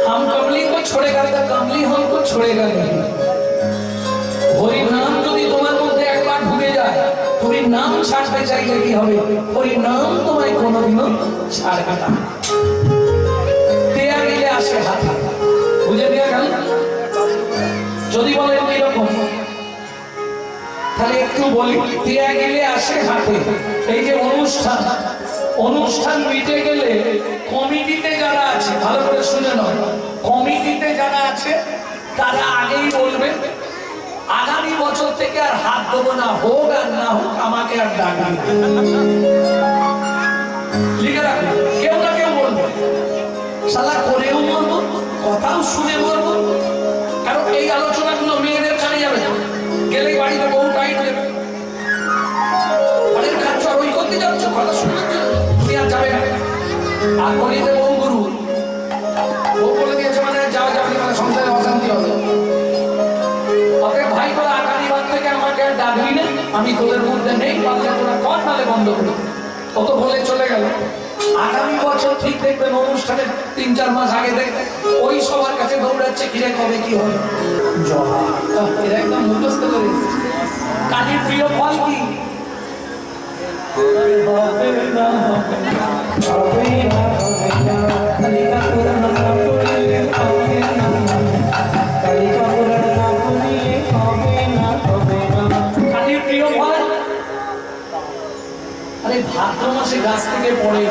हम कमली को छोड़ेगा तो कमली हमको छोड़ेगा नहीं। হরিনাম যদি তোমার মধ্যে একবার ঢুকে যায়, তুমি নাম ছাড়তে চাইলে কি হবে? হরিনাম তোমায় কোনোদিনও ছাড়বে না। তেয়া গেলে আসে হাতে, বুঝে দেওয়া গেল? যদি বলেন এরকম তাহলে একটু বলি, তেয়া গেলে আসে হাতে। এই যে অনুষ্ঠান মিটে গেলে কমিটিতে যারা আছে, ভালো করে শুনে নাও, কমিটিতে যারা আছে তারা আগেই বলবে আগামী বছর থেকে আর হাত দেবো না, হোক আর না হোক আমাকে আর ডাকবে। লিখে রাখবে, কেউ না কেউ বলবে, শালা করেও মরবো, কথাও শুনে মরবো। কারণ এই আলোচনাগুলো মেয়েদের কানে যাবে, গেলেই বাড়িতে বউ টাইট দেবে, অনেক খাচ্ছ আর ওই করতে যাচ্ছ, কথা শুনতে যাবে না। আর গলিতে বউ গুরু, বউ বলে দিয়েছে মানে যাওয়া যাবে, মানে সংসারে অশান্তি হবে। ভাই তোরা আগামী বার থেকে আমাকে আর ডাকবি না, আমি তোদের মধ্যে নেই, পারলে তোরা কর, নালে বন্ধ করে। কত বলে চলে গেল। আগামী বছর ঠিক দেখবেন অনুষ্ঠানের 3-4 মাস আগে দেখবেন ওই সবার কাছে দৌড়াচ্ছে, কিরে কবে কি হবে। এরা একদম মুখস্থ করে এসেছে। কালীর প্রিয় ফল কি? ভাদ্র মাসে গাছ থেকে পড়ে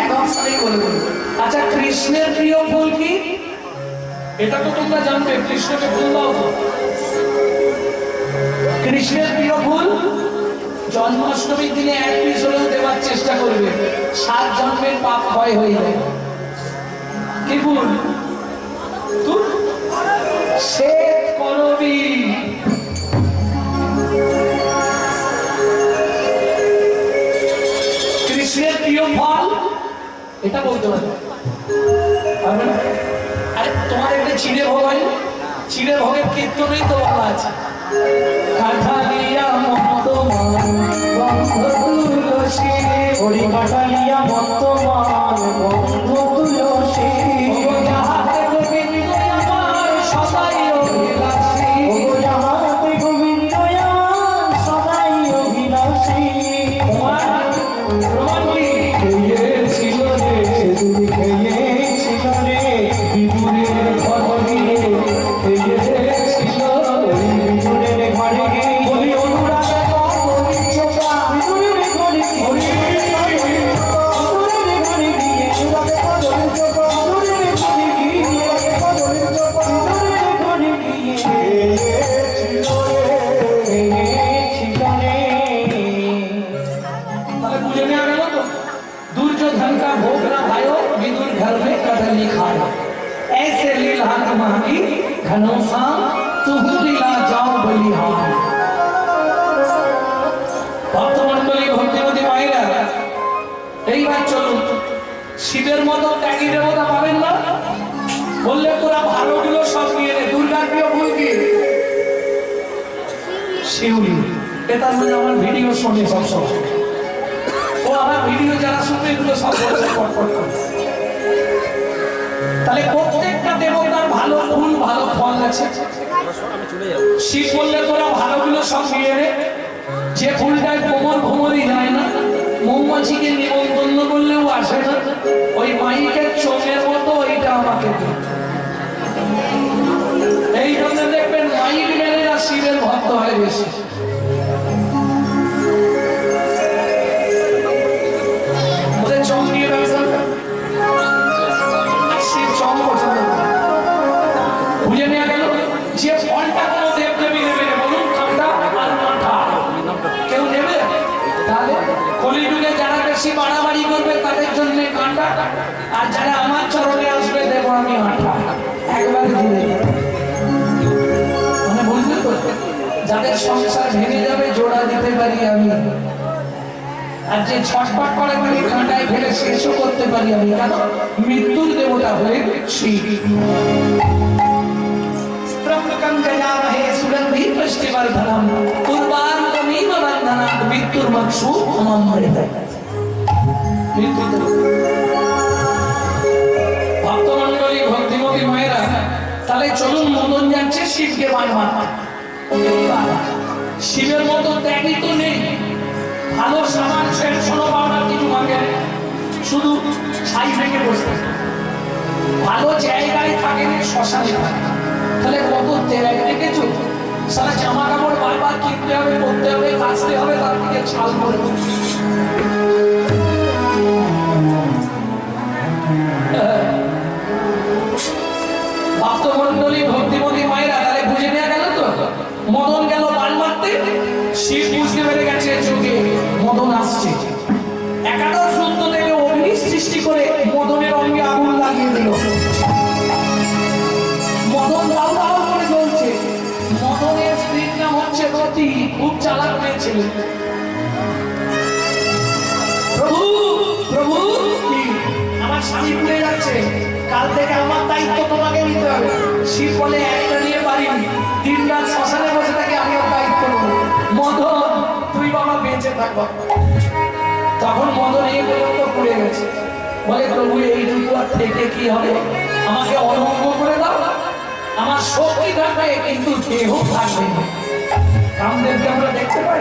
এক অবস্থায় বলে বলি। আচ্ছা, কৃষ্ণের প্রিয় ফুল কি? এটা তো তোমরা জানবে, কৃষ্ণকে ফুল দাও। কৃষ্ণের প্রিয় ফুল জন্মাষ্টমীর দিনে এক পিস হলেও দেওয়ার চেষ্টা করবে, 7 জন্মের পাপ ক্ষয় হয়ে যাবে। কি ফুল? শ্বেত করবী। কৃষ্ণের প্রিয় ফল এটা বলতে পারবে? আরে তোমার একটা চিড়ে ভোগ হয়, চিড়ে ভোগের কীর্তনেই তো বলা আছে, কাঠালিয়া মন্তমান বন্ধ তুলসী, হরি কাঠালিয়া মন্তমান বন্ধ তুলসী, যাহাতে গোবিন্দ আমার সদাই অভিলাষী, যাহাতে গোবিন্দ আমার সদাই অভিলাষী। খেয়েছিল রে তুমি, খেয়েছিল রে বিদুরের ঘরে গিয়ে, খেয়েছিল ওই বিদুরের ঘরে গিয়ে, বলি অনুরাগ घर में कदली खाए ऐसे लीला तुम्हारी घनोसा तुम लीला जाओ बलिहार। ভক্তমণ্ডলী ভক্তিমতী মায়েরা এইবার চলুন শিবের মতো ত্যাগী দেবতা পাবেন না বললে তোরা ভালোগুলো সব নিয়ে নে। দুর্গার প্রিয় ফুল কি? শিউলি। এটা মানে আমার ভিডিও শোনে সবসময়, ও আমার ভিডিও যারা শুনবে এগুলো সব পটপট করে। তাহলে প্রত্যেকটা দেবতার ভালো ফুল ভালো ফল আছে। শিব বললে তোরা ভালোগুলো সব নিয়ে নে। যে ফুলটায় কোমর ভোমরই যায় না, মৌমাছিকে নিমন্ত্রণ করলেও আসে না, ওই মাইকের চোখের মতো ওইটা আমাকে দিন। এই জন্য দেখবেন মাইক মেনেরা শিবের ভক্ত হয় বেশি। ওদের চোখ নিয়ে ব্যবসা, শিব চোখ পছন্দ করে। বুঝে নেওয়া গেল যে ফলটা কোনো দেবদেবী নেবে বলুন, ঠান্ডা আর মাথা কেউ নেবে? তাহলে কলিযুগে যারা বেশি বাড়াবাড়ি করবে তাদের জন্য কাঁটা, আর যারা আমার চরণে আসবে দেবো আমি আঠা। একবার মানে বুঝলে তো, যাদের সংসার ভেঙে যাবে জোড়া দিতে পারি আমি, আর যে ছটপট করে পারি কাঁটায় ফেলে শেষও করতে পারি আমি। কেন? মৃত্যুর দেবতা হয়ে শিব। ত্রম্বকং যজামহে সুগন্ধি পুষ্টিবর্ধনম উর্বারুকমিব বন্ধনাৎ মৃত্যুর্মক্ষু অমৃতম। ভক্তমণ্ডলী ভক্তিমতী মায়েরা তাহলে চলুন, মদন যাচ্ছে শিবকে বান মারতে। শিবের মতো ত্যাগী তো নেই। ভালো সামান সেট শোনো পাওয়ার কিছু মাকে শুধু ছাই থেকে বসতে, ভালো জায়গায় থাকে না, শ্মশানে থাকে। তাহলে কত ত্যাগ দেখেছো? সারা জামা কাপড় বারবার কিনতে হবে, পরতে হবে, কাচতে হবে, তার দিকে ছাল করে। ভক্তমণ্ডলী ভক্তিমতী মায়েরা তাহলে বুঝে নেওয়া গেল তো, মদন গেল বান মারতে, শিব বুঝতে পেরে গেছে চোখে মদন আসছে। একাদশ রুদ্র থেকে অগ্নি সৃষ্টি করে মদনের অঙ্গে আগুন লাগিয়ে দিল। মদন দাউ দাউ করে জ্বলছে। মদনের স্ত্রীর নাম হচ্ছে রতি, খুব চালাক মেয়ে ছিল। প্রভু প্রভু কি আমার স্বামী পুড়ে যাচ্ছে, কাল থেকে আমার দায়িত্ব তোমাকে নিতে হবে। শিব বলে একটা নিয়ে পারিনি, দিন রাত শ্মশানে বসে থাকে, আমি ওর দায়িত্ব নেব। মদন তুই বাবা বেঁচে থাকব। তখন মদন এই পর্যন্ত পুড়ে গেছে, বলে প্রভু এইটুকু আর থেকে কি হবে, আমাকে অনঙ্গ করে দাও। আমার শক্তি থাকবে কিন্তু দেহ থাকবে না। কামদেবকে আমরা দেখতে পাই,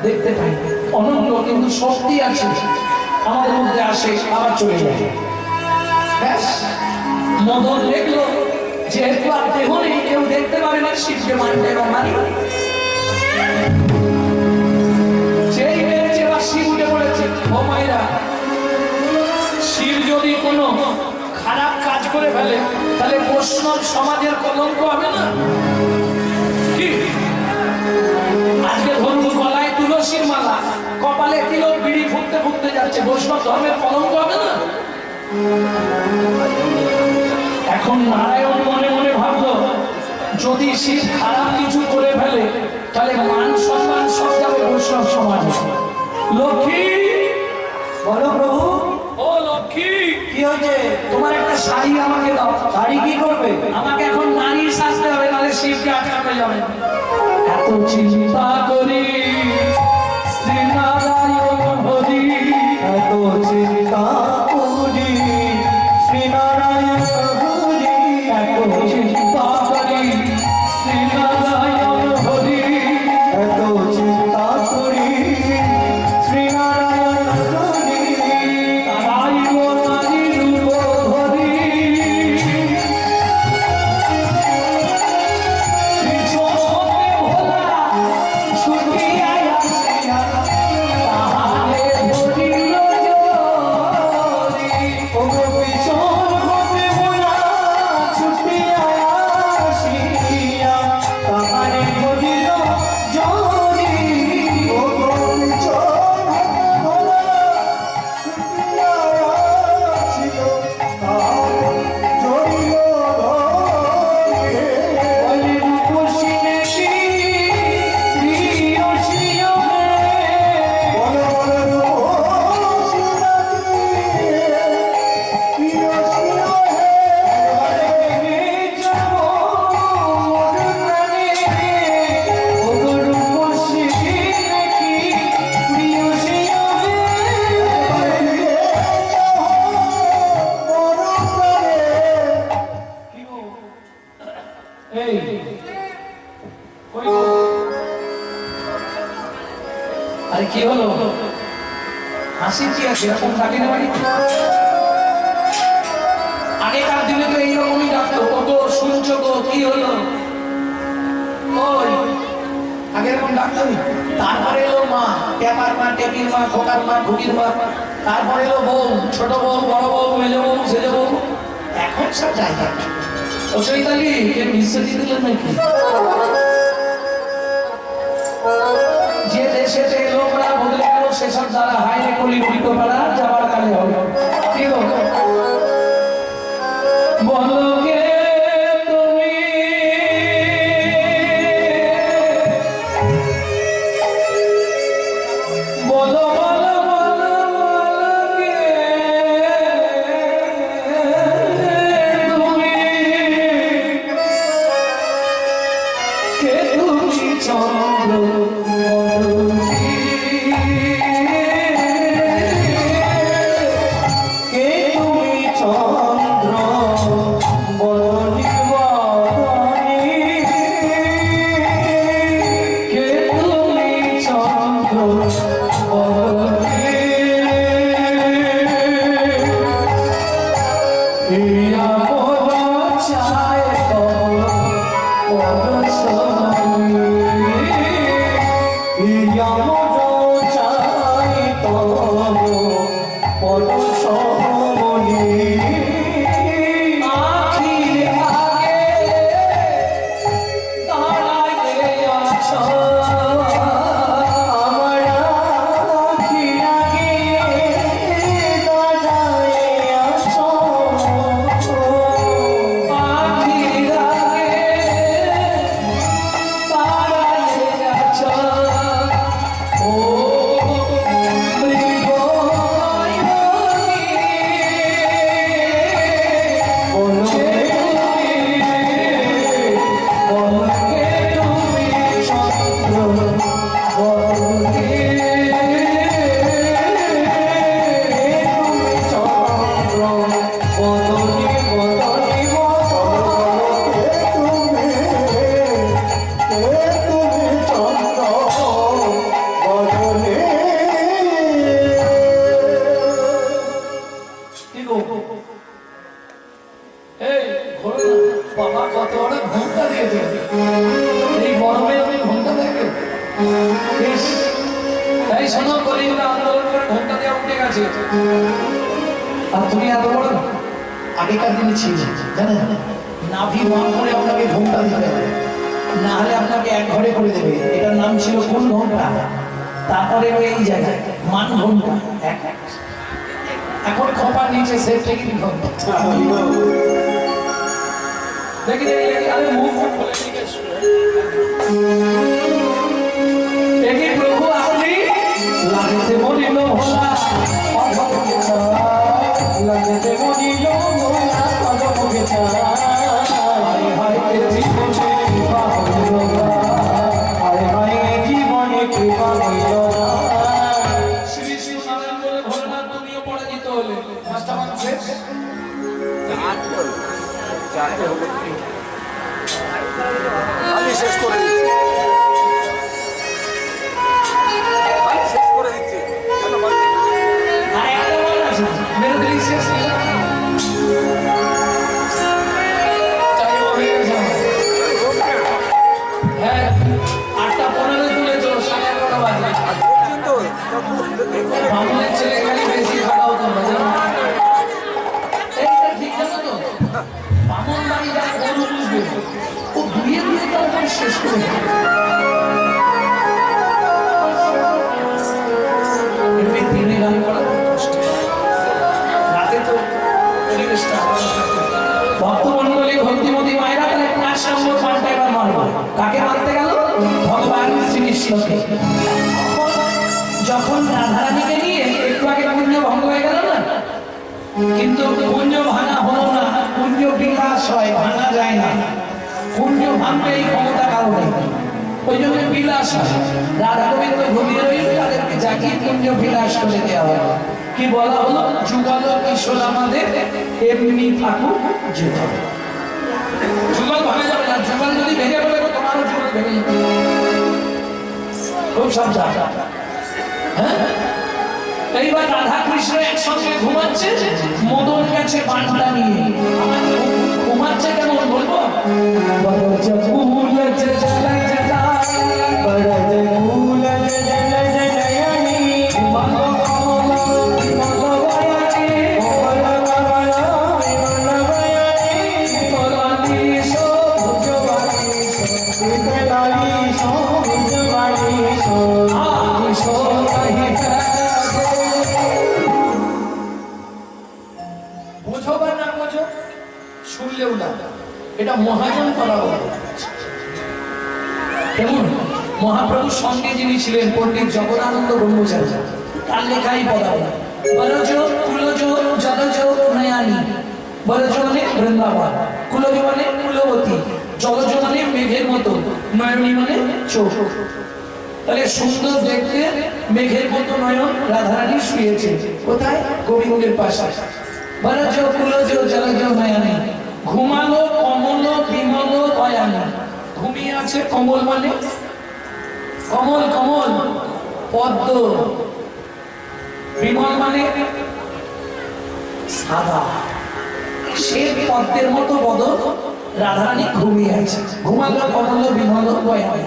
দেখতে পাই অনঙ্গ, কিন্তু শক্তি আছে আমাদের মধ্যে, আসে আবার চলে যায়। ব্যাস মদন দেখলো যেহেতু আর দেহ নেই, কেউ দেখতে পারে না, শিবকে মানতে এবং মানি। যেই মেরেছে বা শিব উঠে পড়েছে। ও মায়েরা, শিব যদি কোনো খারাপ কাজ করে ফেলে তাহলে বৈষ্ণব সমাজের কলঙ্ক হবে না কি? আজকে ধরুন গলায় তুলসীর মালা, কপালে তিলক, বিড়ি ফুটতে ফুটতে যাচ্ছে, বৈষ্ণব ধর্মের কলঙ্ক হবে না? এখন নারায়ণ মনে মনে ভাবলো যদি শিব খারাপ কিছু করে ফেলে তাহলে মান সম্মান সব যাবে বৈষ্ণব সমাজে। লক্ষ্মী বলো প্রভু। ও লক্ষ্মী, কি হয়েছে? তোমার একটা শাড়ি আমাকে দাও। শাড়ি কি করবে? আমাকে এখন নারীর সাজতে হবে, নাহলে শিবকে আটকানো যাবে। এত চিন্তা করি শ্রীনারায়ণ হরি, এত চিন্তা করি শ্রীনারায়ণ হরি, এত চিন্তা করি শ্রীনারায়ণ হরি, এত চিন্তা করি শ্রীনারায়ণ হরি, তারাই নারী রূপ ধরি, ভোলা ছুটিয়া আসিয়া কি হলো? হাসি কি আছে? এরকম ডাকে না বাড়ি? আগেকার দিনে তো এইরকমই ডাকতো, ওগো শুনছো গো, কি হলো? ওই আগে এরকম ডাকতো। তারপরে এলো মা, ট্যাপার মা, টেপির মা, খোকার মা, খুকির মা। তারপরে এলো বউ, ছোট বউ, বড় বউ, মেজো বউ, সেজো বউ। এখন সব জায়গা ও চৈতালি কে মিশ্রি দিলেন নাকি? যে দেশে লোকরা বদলে গেল সেসব দ্বারা হাইরে কলি উল্টো পাড়া যাবার কালে হলো। কি গো বলো কে তুমি, বলো বলো বলো বলো কে তুমি, কে তুমি চন্দ্র আর তুমি এত বড় আগেকার দিনে ছিল জানেন, নাভি মান করে আপনাকে ঘোমটা দিতে হবে, না হলে আপনাকে এক ঘরে করে দেবে। এটার নাম ছিল কোন ঘোমটা? তারপরে এই জায়গায় মান ঘোমটা। এখন খোপার নিচে সেফ টেকিং ঘোমটা। দেখি দেখি আরে মুখ বলে দিকে দেখি প্রভু আপনি লাগতে বলিল ভোলা লাগতে বলিল ভোলা পদমুখে হায় হায় জীবনে কৃপা হইল না, হায় হায় জীবনে কৃপা হইল না। শ্রী শ্রী নারায়ণ বলে ভোলানাথ তুমিও পরাজিত হলে। মাস্টার শেষ আমি শেষ করে দিচ্ছি, আমি শেষ করে দিচ্ছি। मेरे दिल से है 8:15 তুলে চলো 11:30 বাজে। বামুনের ছেলে খালি বেশি খাওয়া হতো না জানো, এইটা ঠিক জানো তো? বামুন বাড়ি যা গরু বুঝবে ও দুয়ে দুয়ে তারপর শেষ করে দেবে। এমনি দিনে গান করা কষ্ট, রাতে তো পরিবেশটা ভক্তমন্ডলী ভক্তিমতী মায়েরা তাহলে 5 নম্বর পাল্টা এবার মারবো। কাকে মারতে গেল? ভগবান শ্রীকৃষ্ণকে। যখন রাধারানীকে নিয়ে একটু আগে পুণ্য ভঙ্গ হয়ে গেল না, কিন্তু পুণ্য ভাঙা হলো না, পুণ্য বিকাশ হয়, ভাঙা যায় না। পুণ্য ভাঙবে এই ক্ষমতা কারণে, ওই জন্য বিলাস হয়। রাধা গোবিন্দ ঘুমিয়ে রইল, তাদেরকে জাগিয়ে পুণ্য বিলাস করে দেওয়া হয়। কি বলা হলো? যুগল কিশোর আমাদের এমনি থাকুক যুগল। যুগল ভাঙা যাবে না, যুগল যদি ভেঙে পড়ে তোমারও যুগল ভেঙে যাবে। খুব সাবধান। হ্যাঁ, এইবার রাধা কৃষ্ণ একসঙ্গে ঘুমাচ্ছে, মদন গেছে বানটা নিয়ে। ঘুমাচ্ছে কেমন বলবো? বোঝো বা না বোঝো, শুনলেও না, এটা মহাজন করা হলো। কেমন? মহাপ্রভুর সঙ্গে যিনি ছিলেন পণ্ডিত জগদানন্দ ব্রহ্মচারী, তার লেখাই পদাবলী। বরজ কুলজ জলজ নয়ানি, বরজ মানে বৃন্দাবন, কুলজ মানে কুলবতী, জলজ মানে মেঘের মতো, নয়নী মানে চোখ। তাহলে সুন্দর দেখতে মেঘের মতো নয়ন রাধারানী শুয়েছে কোথায়? গোবিন্দের পাশে। বরজ কুলজ জলজ নয়ানি, ঘুমালো কমল বিমল দয়ানি। ঘুমিয়ে আছে কমল মানে কমল, কমল পদ্ম, বিমল মানে সাদা, সে পদ্মের মতো বদন রাধারানী ঘুমিয়ে আছে। ঘুমালো কমল বিমল দয়ানি,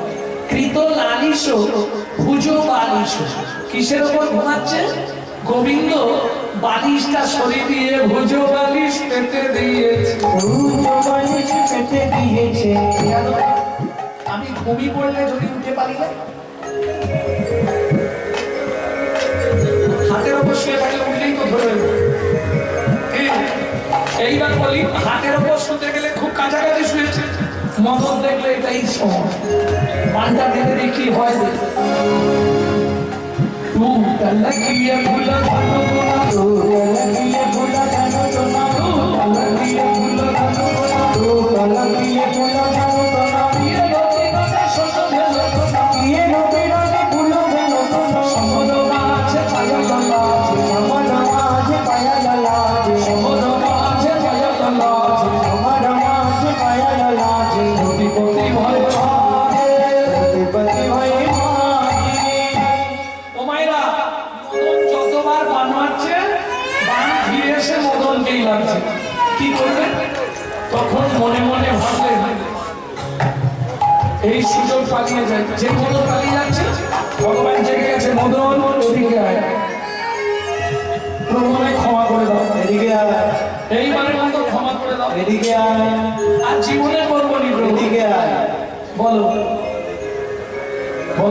কৃত লালিশ ভুজো বালিশ। কিসের ওপর ঘুমাচ্ছে? গোবিন্দ বালিশটা সরিয়ে দিয়ে ভুজো বালিশ পেতে দিয়েছে। আমি ঘুমি পড়লে যদি উঠে পারি না, হাতের ওপর শুয়ে থাকলে উঠলেই তো ধরে। এইবার বলি, হাতের ওপর শুতে গেলে খুব কাছাকাছি শুয়েছে, মদন দেখলে এটাই সময়, পানটা ভেবে দেখি হয়। লাগিয়ে ফুলা ভালো গোনা, লাগিয়ে ফুলা ভালো গোনা, লাগিয়ে ফুলা ভালো গোনা, লাগিয়ে ফুলা ভালো গোনা, বিয়ে লোকে গোনা শোনো ভালো গোনা, বিয়ে লোকে গোনা ফুলো ভালো গোনা, সমদ মাঝে পায়া গলা, সমদ মাঝে পায়া গলা, সমদ মাঝে পায়া গলা, সমদ মাঝে পায়া গলা, কোটিপতি ভয় পায়, কোটিপতি ভয় পায়। ও মায়েরা, মদন যতবার বান মারছে, বান ফিরে এসে মদনকেই লাগছে। কি করবে? তখন মনে মনে ভাবলেন, এই সুযোগ পালিয়ে যায়। যে মদন পালিয়ে যাচ্ছে, ভগবান জেগে গেছে, মদন